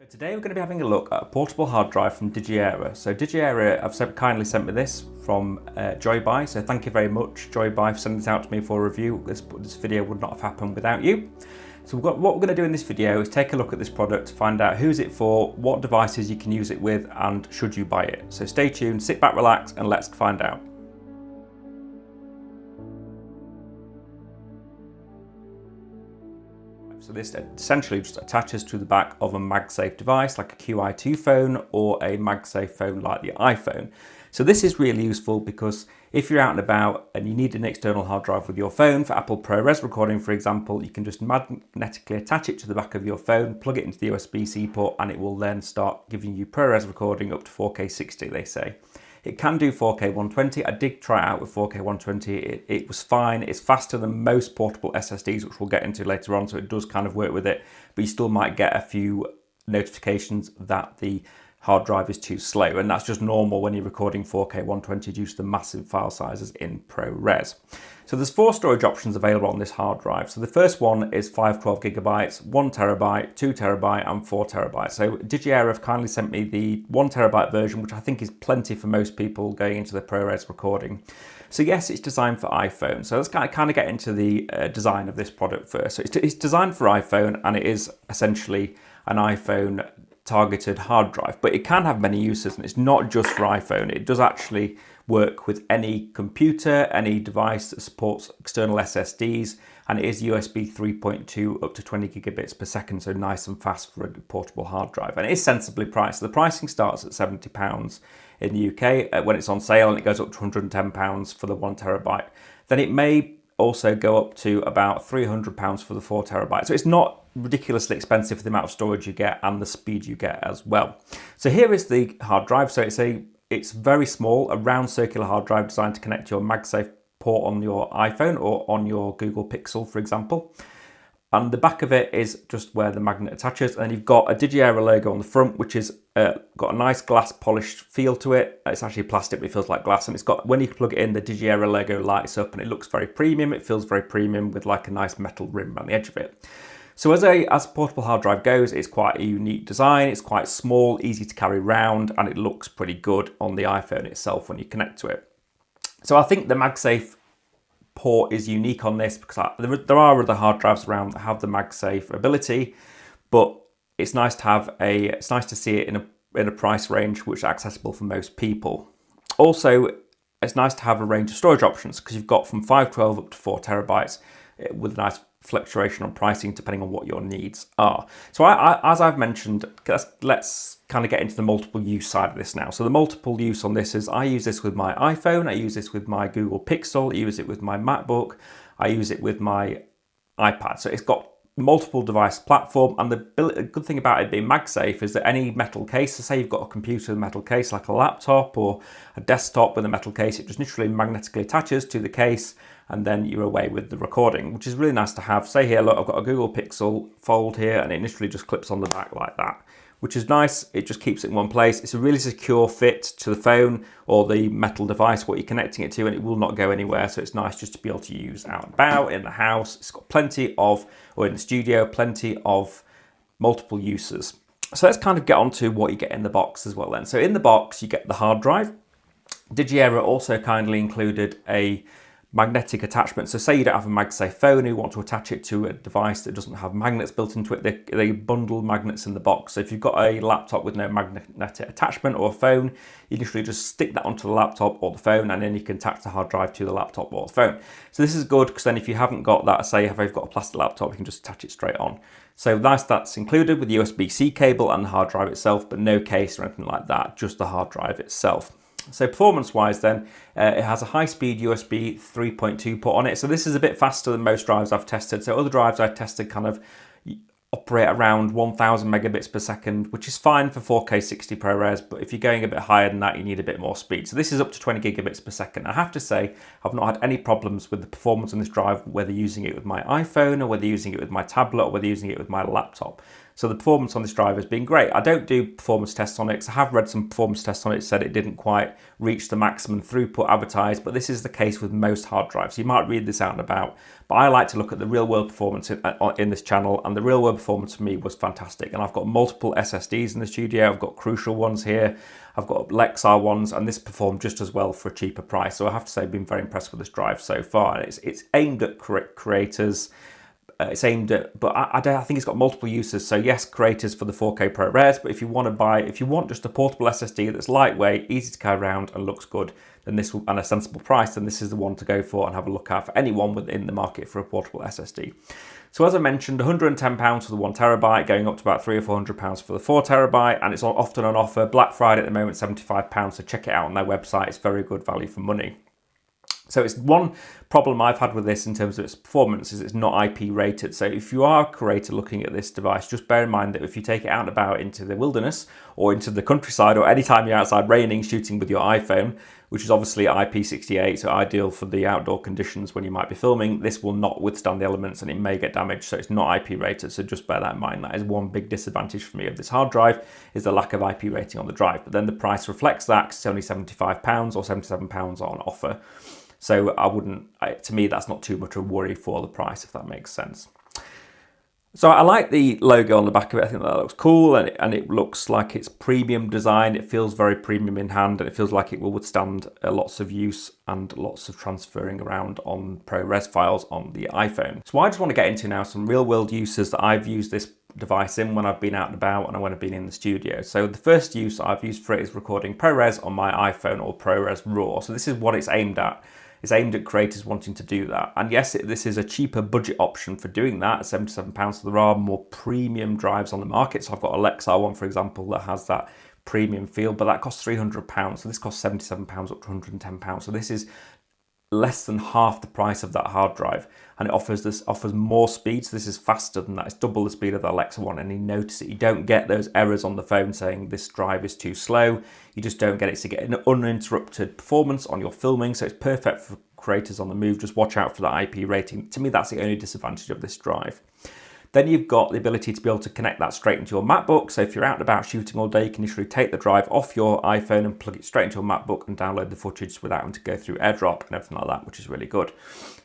So today we're going to be having a look at a portable hard drive from DigiEra. So DigiEra have kindly sent me this from Joybuy, so thank you very much Joybuy for sending this out to me for a review. This video would not have happened without you. So what we're going to do in this video is take a look at this product, find out who's it for, what devices you can use it with, and should you buy it. So stay tuned, sit back, relax, and let's find out. So this essentially just attaches to the back of a MagSafe device like a QI2 phone or a MagSafe phone like the iPhone. So this is really useful because if you're out and about and you need an external hard drive with your phone for Apple ProRes recording, for example, you can just magnetically attach it to the back of your phone, plug it into the USB-C port, and it will then start giving you ProRes recording up to 4K 60, they say. It can do 4K 120. I did try it out with 4K 120. It was fine. It's faster than most portable SSDs, which we'll get into later on, so it does kind of work with it, but you still might get a few notifications that the hard drive is too slow, and that's just normal when you're recording 4K 120 due to the massive file sizes in ProRes. So there's 4 storage options available on this hard drive. So the first one is 512 gigabytes, 1 terabyte, 2 terabyte, and 4 terabyte. So DigiEra have kindly sent me the 1 terabyte version, which I think is plenty for most people going into the ProRes recording. So yes, it's designed for iPhone. So let's kind of get into the design of this product first. So it's designed for iPhone, and it is essentially an iPhone targeted hard drive, but it can have many uses, and it's not just for iPhone. It does actually work with any computer, any device that supports external SSDs, and it is USB 3.2 up to 20 gigabits per second, so nice and fast for a portable hard drive. And it is sensibly priced. The pricing starts at £70 in the UK when it's on sale, and it goes up to £110 for the 1 terabyte. Then it may also go up to about £300 for the 4 terabyte. So it's not ridiculously expensive for the amount of storage you get and the speed you get as well. So here is the hard drive. So it's very small, a round circular hard drive designed to connect your MagSafe port on your iPhone or on your Google Pixel, for example. And the back of it is just where the magnet attaches, and you've got a DigiEra logo on the front, which is got a nice glass polished feel to it. It's actually plastic, but it feels like glass, and it's got, when you plug it in, the DigiEra logo lights up, and it looks very premium. It feels very premium with like a nice metal rim around the edge of it. So as a portable hard drive goes, it's quite a unique design. It's quite small, easy to carry around, and it looks pretty good on the iPhone itself when you connect to it. So I think the MagSafe port is unique on this because there are other hard drives around that have the MagSafe ability, but it's nice to see it in a price range which is accessible for most people. Also, it's nice to have a range of storage options because you've got from 512 up to 4 terabytes with a nice fluctuation on pricing depending on what your needs are. So as I've mentioned, let's kind of get into the multiple use side of this now. So the multiple use on this is I use this with my iPhone, I use this with my Google Pixel, I use it with my MacBook, I use it with my iPad. So it's got multiple device platform, and the good thing about it being MagSafe is that any metal case, so say you've got a computer with a metal case like a laptop or a desktop with a metal case, it just literally magnetically attaches to the case, and then you're away with the recording, which is really nice to have. Say here, look, I've got a Google Pixel Fold here, and it literally just clips on the back like that, which is nice. It just keeps it in one place. It's a really secure fit to the phone or the metal device, what you're connecting it to, and it will not go anywhere. So it's nice just to be able to use out and about, in the house. It's got plenty of, or in the studio, plenty of multiple uses. So let's kind of get on to what you get in the box as well then. So in the box, you get the hard drive. DigiEra also kindly included a magnetic attachment. So say you don't have a MagSafe phone and you want to attach it to a device that doesn't have magnets built into it, they bundle magnets in the box. So if you've got a laptop with no magnetic attachment or a phone, you literally just stick that onto the laptop or the phone, and then you can attach the hard drive to the laptop or the phone. So this is good because then if you haven't got that, say if you've got a plastic laptop, you can just attach it straight on. So nice, that's included with the USB-C cable and the hard drive itself, but no case or anything like that, just the hard drive itself. So performance-wise then, it has a high-speed USB 3.2 port on it. So this is a bit faster than most drives I've tested. So other drives I've tested kind of operate around 1000 megabits per second, which is fine for 4K 60 ProRes, but if you're going a bit higher than that, you need a bit more speed. So this is up to 20 gigabits per second. I have to say, I've not had any problems with the performance on this drive, whether using it with my iPhone or whether using it with my tablet or whether using it with my laptop. So the performance on this drive has been great. I don't do performance tests on it because I have read some performance tests on it, said it didn't quite reach the maximum throughput advertised, but this is the case with most hard drives. You might read this out and about, but I like to look at the real world performance in this channel, and the real world performance for me was fantastic. And I've got multiple SSDs in the studio. I've got Crucial ones here. I've got Lexar ones, and this performed just as well for a cheaper price. So I have to say I've been very impressed with this drive so far. And it's aimed at creators. It's aimed at, but I think it's got multiple uses. So yes, creators for the 4K ProRes, but if you want just a portable SSD that's lightweight, easy to carry around and looks good, then this will, and a sensible price, then this is the one to go for and have a look at for anyone within the market for a portable SSD. So as I mentioned, £110 for the 1TB, going up to about £300 or £400 for the 4TB, and it's often on offer. Black Friday at the moment, £75, so check it out on their website. It's very good value for money. So it's one problem I've had with this in terms of its performance is it's not IP rated. So if you are a creator looking at this device, just bear in mind that if you take it out and about into the wilderness or into the countryside, or anytime you're outside raining, shooting with your iPhone, which is obviously IP68, so ideal for the outdoor conditions when you might be filming, this will not withstand the elements and it may get damaged. So it's not IP rated. So just bear that in mind. That is one big disadvantage for me of this hard drive, is the lack of IP rating on the drive. But then the price reflects that, 'cause it's only £75 or £77 on offer. So to me, that's not too much of a worry for the price, if that makes sense. So I like the logo on the back of it. I think that looks cool, and it looks like it's premium design. It feels very premium in hand, and it feels like it will withstand lots of use and lots of transferring around on ProRes files on the iPhone. So I just want to get into now some real world uses that I've used this device in when I've been out and about and when I've been in the studio. So the first use I've used for it is recording ProRes on my iPhone or ProRes RAW. So this is what it's aimed at. It's aimed at creators wanting to do that. And yes, this is a cheaper budget option for doing that, £77. So there are more premium drives on the market. So I've got a Lexar one, for example, that has that premium feel, but that costs £300. So this costs £77 up to £110. So this is less than half the price of that hard drive, and it offers more speed. So this is faster than that. It's double the speed of that Alexa one, and you notice it. You don't get those errors on the phone saying this drive is too slow. You just don't get it. So you get an uninterrupted performance on your filming. So it's perfect for creators on the move. Just watch out for that IP rating. To me, that's the only disadvantage of this drive. Then you've got the ability to be able to connect that straight into your MacBook. So if you're out and about shooting all day, you can literally take the drive off your iPhone and plug it straight into your MacBook and download the footage without having to go through AirDrop and everything like that, which is really good.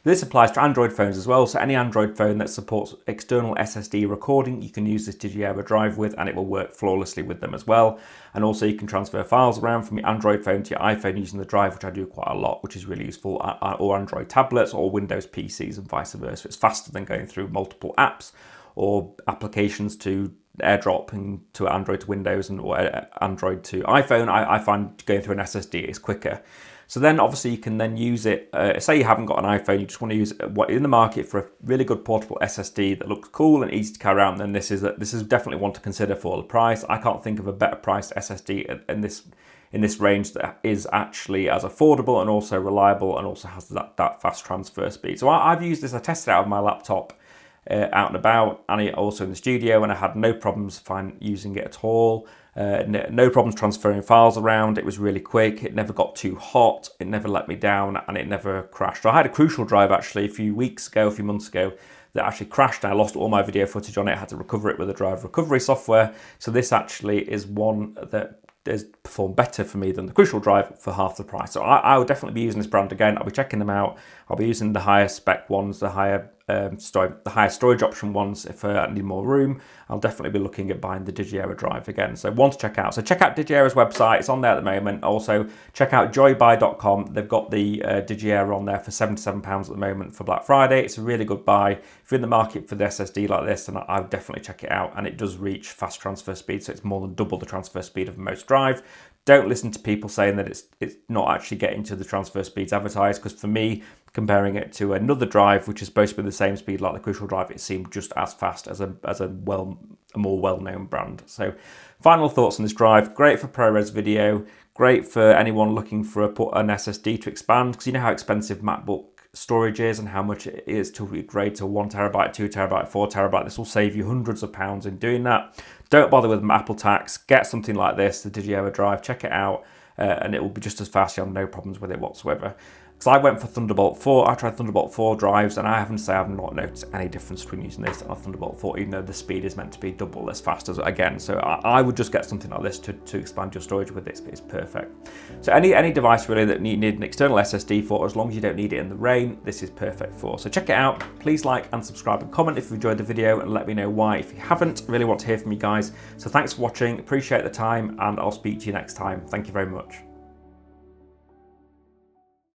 This applies to Android phones as well. So any Android phone that supports external SSD recording, you can use this DigiEra drive with, and it will work flawlessly with them as well. And also you can transfer files around from your Android phone to your iPhone using the drive, which I do quite a lot, which is really useful, or Android tablets or Windows PCs and vice versa. It's faster than going through multiple apps or applications to AirDrop and to Android to Windows and or Android to iPhone. I find going through an SSD is quicker. So then obviously you can then use it, say you haven't got an iPhone, you just want to use what in the market for a really good portable SSD that looks cool and easy to carry around, then this is definitely one to consider for the price. I can't think of a better priced SSD in this range that is actually as affordable and also reliable and also has that fast transfer speed. So I've used this, I tested it out of my laptop out and about, and also in the studio, and I had no problems using it at all. No problems transferring files around. It was really quick. It never got too hot. It never let me down, and it never crashed. So I had a Crucial drive actually a few months ago, that actually crashed, and I lost all my video footage on it. I had to recover it with a drive recovery software. So this actually is one that has performed better for me than the Crucial drive for half the price. So I would definitely be using this brand again. I'll be checking them out. I'll be using the higher spec ones, the higher storage option ones if I need more room. I'll definitely be looking at buying the DigiEra drive again. So one to check out. So check out DigiEra's website. It's on there at the moment. Also check out joybuy.com. They've got the DigiEra on there for £77 at the moment for Black Friday. It's a really good buy. If you're in the market for the SSD like this, then I would definitely check it out. And it does reach fast transfer speed. So it's more than double the transfer speed of most drive. Don't listen to people saying that it's not actually getting to the transfer speeds advertised, because for me, comparing it to another drive, which is supposed to be the same speed like the Crucial drive, it seemed just as fast as a more well-known brand. So final thoughts on this drive: great for ProRes video, great for anyone looking for an SSD to expand, because you know how expensive MacBook storage is and how much it is to upgrade to 1 terabyte, 2 terabyte, 4 terabyte. This will save you hundreds of pounds in doing that. Don't bother with Apple tax. Get something like this, the DigiEra drive. Check it out, and it will be just as fast. You have no problems with it whatsoever. Because I went for Thunderbolt 4, I tried Thunderbolt 4 drives, and I haven't to say I've not noticed any difference between using this and a Thunderbolt 4, even though the speed is meant to be double as fast as again. So I would just get something like this to expand your storage with. It's perfect. So any device really that you need an external SSD for, as long as you don't need it in the rain, this is perfect for. So check it out. Please like and subscribe and comment if you enjoyed the video, and let me know why if you haven't. I really want to hear from you guys. So thanks for watching, appreciate the time, and I'll speak to you next time. Thank you very much.